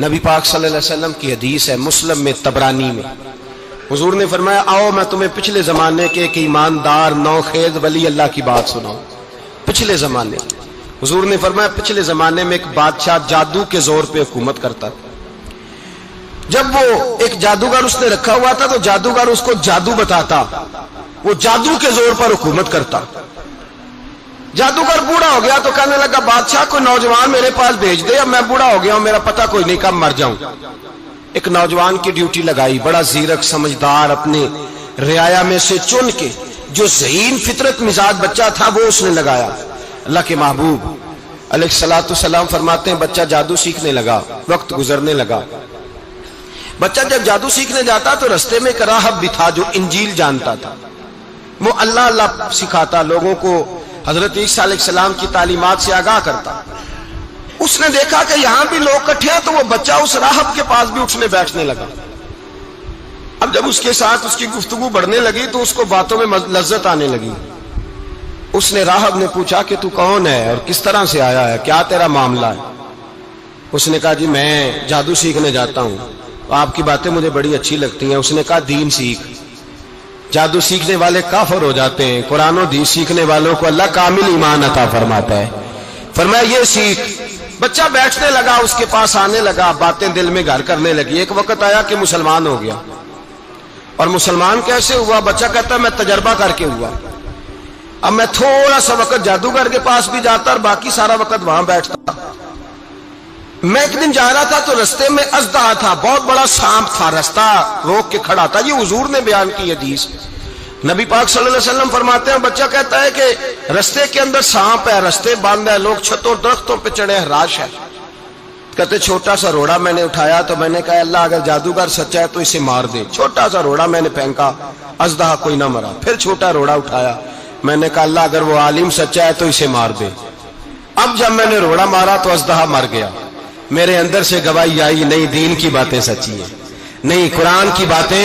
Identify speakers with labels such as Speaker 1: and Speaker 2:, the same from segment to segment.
Speaker 1: نبی پاک صلی اللہ علیہ وسلم کی حدیث ہے مسلم میں طبرانی میں، حضور نے فرمایا آؤ میں تمہیں پچھلے زمانے کے ایک ایماندار نوخیز ولی اللہ کی بات سناؤں۔ پچھلے زمانے حضور نے فرمایا پچھلے زمانے میں ایک بادشاہ جادو کے زور پہ حکومت کرتا تھا۔ جب وہ ایک جادوگر اس نے رکھا ہوا تھا تو جادوگر اس کو جادو بتاتا، وہ جادو کے زور پر حکومت کرتا۔ جادوگر بوڑھا ہو گیا تو کہنے لگا بادشاہ کوئی نوجوان میرے پاس بھیج دے، اب میں بوڑھا ہو گیا ہوں میرا پتہ کوئی نہیں کب مر جاؤں۔ ایک نوجوان کی ڈیوٹی لگائی، بڑا زیرک سمجھدار، اپنے رعایا میں سے چن کے جو ذہین فطرت مزاج بچہ تھا وہ اس نے لگایا۔ اللہ کے محبوب علیہ الصلوۃ والسلام فرماتے ہیں بچہ جادو سیکھنے لگا، وقت گزرنے لگا۔ بچہ جب جادو سیکھنے جاتا تو رستے میں ایک راہب بھی تھا جو انجیل جانتا تھا، وہ اللہ اللہ سکھاتا، لوگوں کو حضرت عیسیٰ علیہ السلام کی تعلیمات سے آگاہ کرتا۔ اس نے دیکھا کہ یہاں بھی لوگ اکٹھے ہیں تو وہ بچہ اس راہب کے پاس بھی اٹھنے بیٹھنے لگا۔ اب جب اس کے ساتھ اس کی گفتگو بڑھنے لگی تو اس کو باتوں میں لذت آنے لگی۔ اس نے راہب نے پوچھا کہ تو کون ہے اور کس طرح سے آیا ہے، کیا تیرا معاملہ ہے؟ اس نے کہا جی میں جادو سیکھنے جاتا ہوں، آپ کی باتیں مجھے بڑی اچھی لگتی ہیں۔ اس نے کہا دین سیکھ، جادو سیکھنے والے کافر ہو جاتے ہیں، قرآن و حدیث سیکھنے والوں کو اللہ کامل ایمان عطا فرماتا ہے۔ فرمایا یہ سیکھ۔ بچہ بیٹھنے لگا، اس کے پاس آنے لگا، باتیں دل میں گھر کرنے لگی۔ ایک وقت آیا کہ مسلمان ہو گیا، اور مسلمان کیسے ہوا؟ بچہ کہتا ہے میں تجربہ کر کے ہوا۔ اب میں تھوڑا سا وقت جادوگر کے پاس بھی جاتا اور باقی سارا وقت وہاں بیٹھتا۔ میں ایک دن جا رہا تھا تو رستے میں اژدہا تھا، بہت بڑا سانپ تھا، رستہ روک کے کھڑا تھا۔ یہ حضور نے بیان کی حدیث۔ نبی پاک صلی اللہ علیہ وسلم فرماتے ہیں بچہ کہتا ہے کہ رستے کے اندر سانپ ہے، رستے بند ہے، لوگ چھتوں درختوں پہ چڑھے ہیں، ہراش ہے۔ کہتے چھوٹا سا روڑا میں نے اٹھایا تو میں نے کہا اللہ اگر جادوگر سچا ہے تو اسے مار دے۔ چھوٹا سا روڑا میں نے پھینکا، اژدہا کوئی نہ مرا۔ پھر چھوٹا روڑا اٹھایا، میں نے کہا اللہ اگر وہ عالم سچا ہے تو اسے مار دے۔ اب جب میں نے روڑا مارا تو اژدہا مر گیا۔ میرے اندر سے گواہی آئی نہیں دین کی باتیں سچی ہیں، نہیں قرآن کی باتیں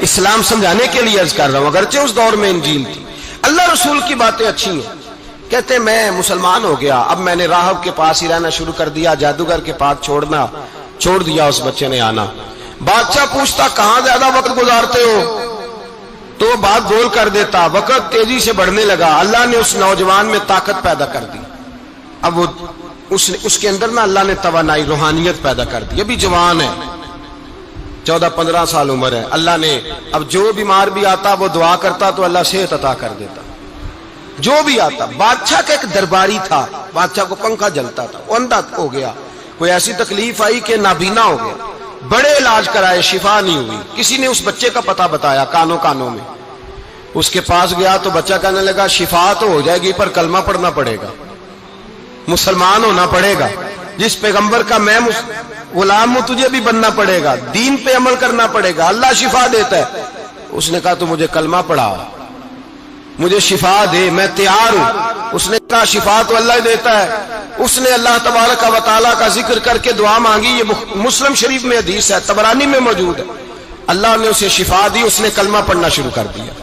Speaker 1: اسلام سمجھانے کے لیے عرض کر رہا ہوں، اگرچہ اس دور میں انجیل تھی، اللہ رسول کی باتیں اچھی ہیں۔ کہتے میں مسلمان ہو گیا، اب میں نے راہب کے پاس ہی رہنا شروع کر دیا، جادوگر کے پاس چھوڑ دیا اس بچے نے آنا۔ بادشاہ پوچھتا کہاں زیادہ وقت گزارتے ہو تو وہ بات گول کر دیتا، وقت تیزی سے بڑھنے لگا۔ اللہ نے اس نوجوان میں طاقت پیدا کر دی، اب وہ اس کے اندر نا اللہ نے توانائی روحانیت پیدا کر دی، ابھی جوان ہے، 14-15 سال عمر ہے۔ اللہ نے اب جو بیمار بھی آتا وہ دعا کرتا تو اللہ صحت عطا کر دیتا، جو بھی آتا۔ بادشاہ کا ایک درباری تھا، بادشاہ کو پنکھا جلتا تھا، وہ اندھا ہو گیا، کوئی ایسی تکلیف آئی کہ نابینا ہو گیا، بڑے علاج کرائے شفا نہیں ہوئی۔ کسی نے اس بچے کا پتہ بتایا کانوں میں، اس کے پاس گیا تو بچہ کہنے لگا شفا تو ہو جائے گی پر کلمہ پڑھنا پڑے گا، مسلمان ہونا پڑے گا، جس پیغمبر کا میں غلام ہوں تجھے بھی بننا پڑے گا، دین پہ عمل کرنا پڑے گا، اللہ شفا دیتا ہے۔ اس نے کہا تو مجھے کلمہ پڑھا، مجھے شفا دے، میں تیار ہوں۔ اس نے کہا شفا تو اللہ دیتا ہے۔ اس نے اللہ تبارک و تعالیٰ کا ذکر کر کے دعا مانگی، یہ مسلم شریف میں حدیث ہے، طبرانی میں موجود ہے۔ اللہ نے اسے شفا دی، اس نے کلمہ پڑھنا شروع کر دیا۔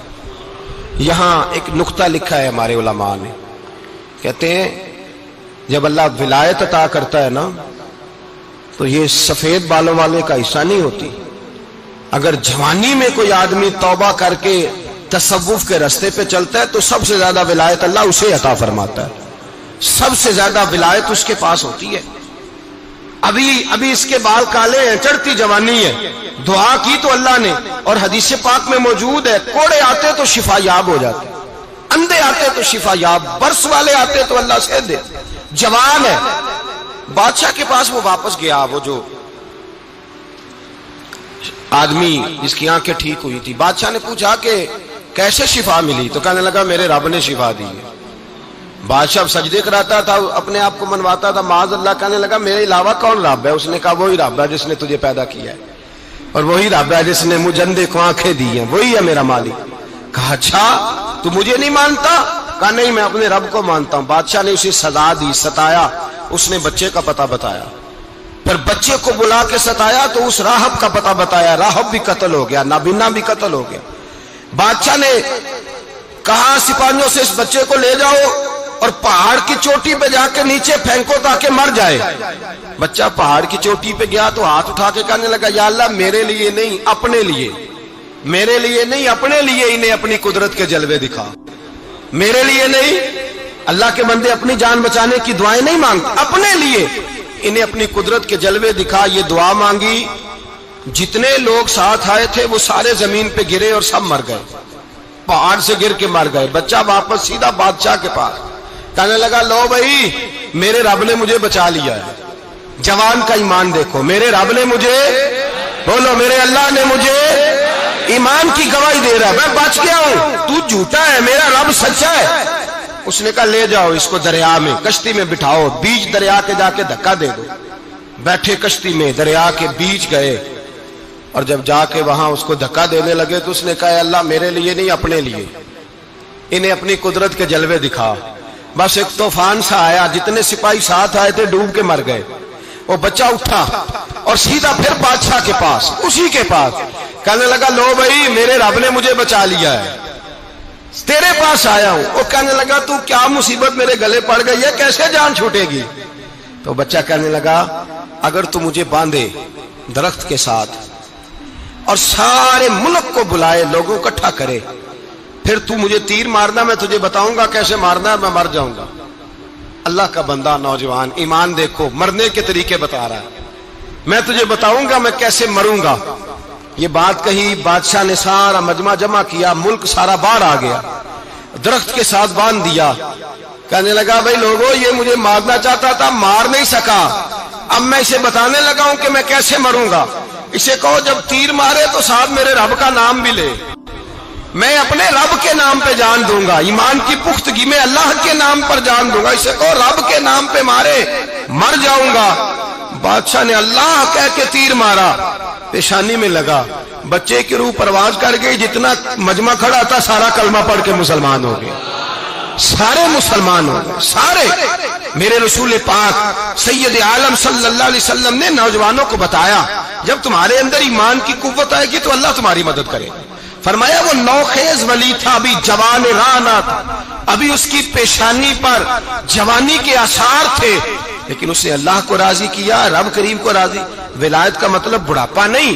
Speaker 1: یہاں ایک نقطہ لکھا ہے ہمارے علماء نے، کہتے ہیں جب اللہ ولایت عطا کرتا ہے نا تو یہ سفید بالوں والے کا حصہ نہیں ہوتی۔ اگر جوانی میں کوئی آدمی توبہ کر کے تصوف کے رستے پہ چلتا ہے تو سب سے زیادہ ولایت اللہ اسے عطا فرماتا ہے، سب سے زیادہ ولایت اس کے پاس ہوتی ہے۔ ابھی اس کے بال کالے ہیں، چڑھتی جوانی ہے، دعا کی تو اللہ نے، اور حدیث پاک میں موجود ہے کوڑے آتے تو شفا یاب ہو جاتے، اندھے آتے تو شفا یاب، برس والے آتے تو اللہ سے دے، جوان ہے۔ بادشاہ کے پاس وہ واپس گیا، وہ جو آدمی جس کی آنکھیں ٹھیک ہوئی تھی۔ بادشاہ نے پوچھا کہ کیسے شفا ملی؟ تو کہنے لگا میرے رب نے شفا دی ہے۔ بادشاہ سجدے کراتا تھا، اپنے آپ کو منواتا تھا معاذ اللہ، کہنے لگا میرے علاوہ کون رب ہے؟ اس نے کہا وہی رب ہے جس نے تجھے پیدا کیا ہے، اور وہی رب ہے جس نے مجھے اندھے کو آنکھیں دی ہیں، وہی ہے میرا مالک۔ کہا اچھا تو مجھے نہیں مانتا؟ کہا نہیں میں اپنے رب کو مانتا ہوں۔ بادشاہ نے اسے سزا دی، ستایا، اس نے بچے کا پتہ بتایا، پھر بچے کو بلا کے ستایا تو اس راہب کا پتہ بتایا، راہب بھی قتل ہو گیا، نابینا بھی قتل ہو گیا۔ بادشاہ نے کہا سپاہیوں سے اس بچے کو لے جاؤ اور پہاڑ کی چوٹی پہ جا کے نیچے پھینکو تاکہ مر جائے. بچہ پہاڑ کی چوٹی پہ گیا تو ہاتھ اٹھا کے کہنے لگا یا اللہ میرے لیے نہیں اپنے لیے، میرے لیے نہیں اپنے لیے انہیں اپنی قدرت کے جلوے دکھا. میرے لیے نہیں، اللہ کے بندے اپنی جان بچانے کی دعائیں نہیں مانگتے، اپنے لیے انہیں اپنی قدرت کے جلوے دکھا. یہ دعا مانگی، جتنے لوگ ساتھ آئے تھے وہ سارے زمین پہ گرے اور سب مر گئے، پہاڑ سے گر کے مر گئے. بچہ واپس سیدھا بادشاہ کے پاس کہنے لگا لو بھائی میرے رب نے مجھے بچا لیا ہے. جوان کا ایمان دیکھو، میرے رب نے مجھے، بولو میرے اللہ نے مجھے ایمان کی گواہی دے رہا ہے، میں بچ گیا ہوں، تو جھوٹا ہے میرا رب سچا ہے. اس نے کہا لے جاؤ اس کو دریا میں، کشتی میں بٹھاؤ، بیچ دریا کے جا کے دھکا دے دو. بیٹھے کشتی میں، دریا کے بیچ گئے اور جب جا کے وہاں اس کو دھکا دینے لگے تو اس نے کہا اللہ میرے لیے نہیں اپنے لیے انہیں اپنی قدرت کے جلوے دکھا. بس ایک طوفان سا آیا، جتنے سپاہی ساتھ آئے تھے ڈوب کے مر گئے. وہ بچہ اٹھا اور سیدھا پھر بادشاہ کے پاس، اسی کے پاس کہنے لگا لو بھائی میرے رب نے مجھے بچا لیا ہے، تیرے پاس آیا ہوں. وہ کہنے لگا تو کیا مصیبت میرے گلے پڑ گئی ہے، کیسے جان چھوٹے گی؟ تو بچہ کہنے لگا اگر تو مجھے باندھے درخت کے ساتھ اور سارے ملک کو بلائے، لوگوں کو اکٹھا کرے، پھر تو مجھے تیر مارنا، میں تجھے بتاؤں گا کیسے مارنا ہے، میں مر جاؤں گا. اللہ کا بندہ نوجوان ایمان دیکھو، مرنے کے طریقے بتا رہا ہے، میں تجھے بتاؤں گا میں کیسے مروں گا. یہ بات کہی، بادشاہ نے سارا مجمع جمع کیا، ملک سارا باہر آ گیا، درخت کے ساتھ باندھ دیا. کہنے لگا بھائی لوگوں یہ مجھے مارنا چاہتا تھا، مار نہیں سکا، اب میں اسے بتانے لگا ہوں کہ میں کیسے مروں گا. اسے کہو جب تیر مارے تو ساتھ میرے رب کا نام بھی لے، میں اپنے رب کے نام پہ جان دوں گا، ایمان کی پختگی میں اللہ کے نام پر جان دوں گا. اسے کہو رب کے نام پہ مارے، مر جاؤں گا. بادشاہ نے اللہ کہہ کے تیر مارا، پیشانی میں لگا، بچے کی روح پرواز کر گئی. جتنا مجمع کھڑا تھا سارا کلمہ پڑھ کے مسلمان ہو گئے، سارے مسلمان ہو گئے سارے. میرے رسول پاک سید عالم صلی اللہ علیہ وسلم نے نوجوانوں کو بتایا جب تمہارے اندر ایمان کی قوت آئے گی تو اللہ تمہاری مدد کرے. فرمایا وہ نوخیز ولی تھا، ابھی جوان رانا تھا، ابھی اس کی پیشانی پر جوانی کے آثار تھے، لیکن اس نے اللہ کو راضی کیا، رب کریم کو راضی. ولایت کا مطلب بڑھاپا نہیں،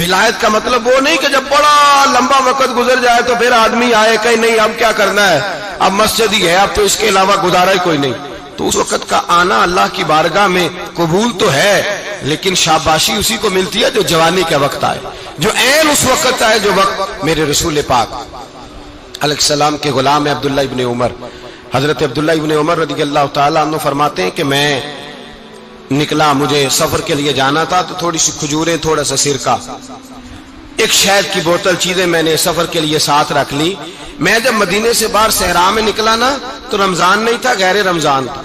Speaker 1: ولایت کا مطلب وہ نہیں کہ جب بڑا لمبا وقت گزر جائے تو پھر آدمی آئے کہ نہیں اب کیا کرنا ہے، اب مسجد ہی ہے، اب تو اس کے علاوہ گزارا ہی کوئی نہیں. تو اس وقت کا آنا اللہ کی بارگاہ میں قبول تو ہے، لیکن شاباشی اسی کو ملتی ہے جو جوانی کے وقت آئے، جو عین اس وقت آئے جو وقت میرے رسول پاک علیہ السلام کے غلام عبداللہ ابن عمر، حضرت عبداللہ ابن عمر رضی اللہ تعالیٰ عنہ فرماتے ہیں کہ میں نکلا، مجھے سفر کے لیے جانا تھا، تو تھوڑی سی کھجوریں، تھوڑا سا سرکہ، ایک شہد کی بوتل، چیزیں میں نے سفر کے لیے ساتھ رکھ لی. میں جب مدینے سے باہر صحرا میں نکلا نا تو رمضان نہیں تھا، غیر رمضان تھا.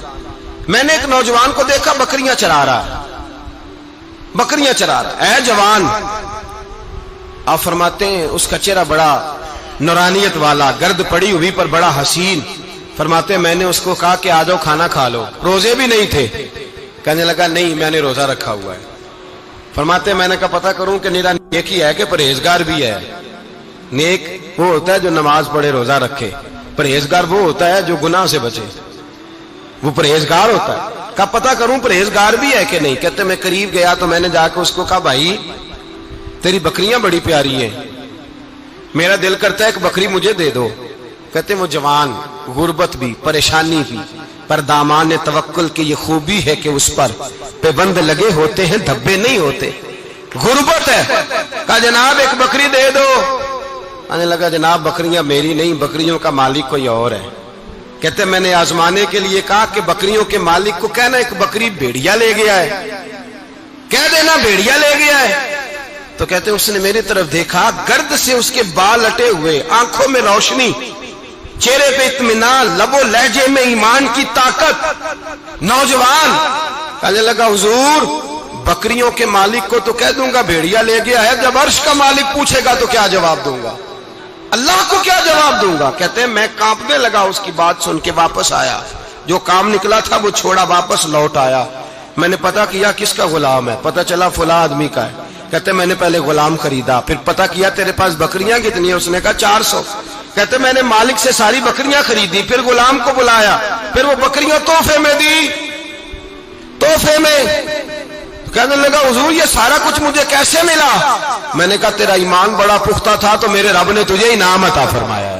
Speaker 1: میں نے ایک نوجوان کو دیکھا بکریاں چرا رہا ہے، بکریاں چرا رہا ہے. اے جوان، آپ فرماتے ہیں اس کا چہرہ بڑا نورانیت والا، گرد پڑی ہوئی پر بڑا حسین. فرماتے ہیں میں نے اس کو کہا کہ آ جاؤ کھانا کھا لو، روزے بھی نہیں تھے. کہنے لگا نہیں میں نے روزہ رکھا ہوا ہے. فرماتے ہیں میں نے کہا پتہ کروں کہ نیرا نیک ہی ہے کہ پرہیزگار بھی ہے. نیک وہ ہوتا ہے جو نماز پڑھے روزہ رکھے، پرہیزگار وہ ہوتا ہے جو گناہ سے بچے، وہ پرہیزگار ہوتا ہے. کہا پتہ کروں پرہیزگار بھی ہے کہ نہیں. کہتے میں قریب گیا تو میں نے جا کے اس کو کہا بھائی تیری بکریاں بڑی پیاری ہیں، میرا دل کرتا ہے کہ بکری مجھے دے دو. کہتے وہ جوان، غربت بھی، پریشانی بھی، پر دامان توکل کی یہ خوبی ہے کہ اس پر پابند لگے ہوتے ہیں، دھبے نہیں ہوتے. غربت ہے. کہا جناب ایک بکری دے دو. آنے لگا جناب بکریاں میری نہیں، بکریوں کا مالک کوئی اور ہے. کہتے میں نے آزمانے کے لیے کہا کہ بکریوں کے مالک کو کہنا ایک بکری بھیڑیا لے گیا ہے، کہہ دینا بھیڑیا لے گیا ہے. تو کہتے اس نے میری طرف دیکھا، گرد سے اس کے بال اٹے ہوئے، آنکھوں میں روشنی، چہرے پہ اطمینان، لب و لہجے میں ایمان کی طاقت. نوجوان کہنے لگا حضور بکریوں کے مالک کو تو کہہ دوں گا بھیڑیا لے گیا ہے، جب عرش کا مالک پوچھے گا تو کیا جواب دوں گا، اللہ کو کیا جواب دوں گا. کہتے ہیں میں کانپنے لگا اس کی بات سن کے. واپس آیا، جو کام نکلا تھا وہ چھوڑا، واپس لوٹ آیا. میں نے پتا کیا کس کا غلام ہے، پتا چلا فلاں آدمی کا ہے. کہتے میں نے پہلے غلام خریدا، پھر پتا کیا تیرے پاس بکریاں کتنی ہیں، اس نے کہا 400. کہتے میں نے مالک سے ساری بکریاں خریدی، پھر غلام کو بلایا، پھر وہ بکریاں تحفے میں دی، تحفے میں۔ کہنے لگا حضور یہ سارا کچھ مجھے کیسے ملا؟ میں نے کہا تیرا ایمان بڑا پختہ تھا تو میرے رب نے تجھے انعام عطا فرمایا ہے۔